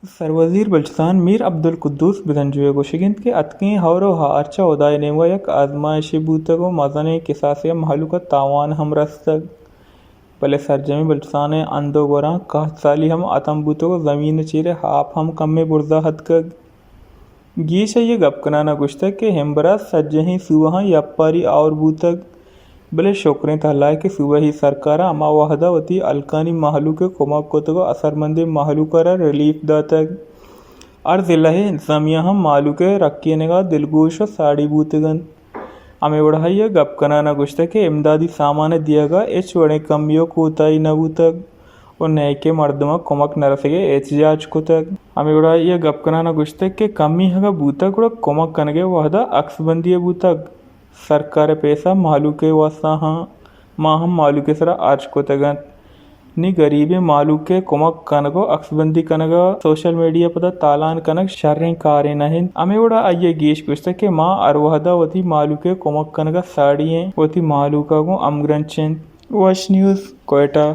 सरवजीर बलूचिस्तान मीर अब्दुल कुद्दूस बिदंजुए गोशिगिंद के अतकी हौरो हारचा उदाय नेवा यक आजमाइशी बूतगो मजने किसासिया महलुका तावान हम रस्तग पले सरजमी बलूचिस्तान अंदो गोरा कहत साली हम अतम बूतगो जमीन चीरे हाप हम कम्मे बुर्जा हदकग गीश ये गपकना गुश्तक के हेम्बरा सज्जही सुवहा यप्पारी और बूतग बले शोकरें तहलाए के सुबह ही सरकारा अमा वहदा वती अलकानी महलू के कोमक कोतगो असरमंदे महलू करा रिलीफ दातग और जिलाहे इंतजामिया हम मालू के रक्कीने का दिलगोश साड़ी बूतगन अमे बढ़ाइया गपकना न गुश्तक के इमदादी सामान दियागा एच वड़े कमियो कोताई न बूतग और नए के मर्दमा कोमक नरसगे एहतजाज कोतग अमे बढ़ाइया गपकना न गुश्तक के कमी हगा बूतग उड़ा कोमक कनगे वहदा अक्सबंदी बूतग सरकार पैसा मालू के वास्ता हाँ माँ हम मालू के सरा आज को तगन नी गरीबे मालू के कोमक कनगो अक्सबंदी कनगा सोशल मीडिया पता तालान कनक शर्रें कारे नहीं अमे उड़ा आइए गीश कुछ के माँ अरवहदा वती मालू के कोमक कनगा साड़ियाँ वती मालू का गो अमग्रंचन वॉच न्यूज़ कोयटा।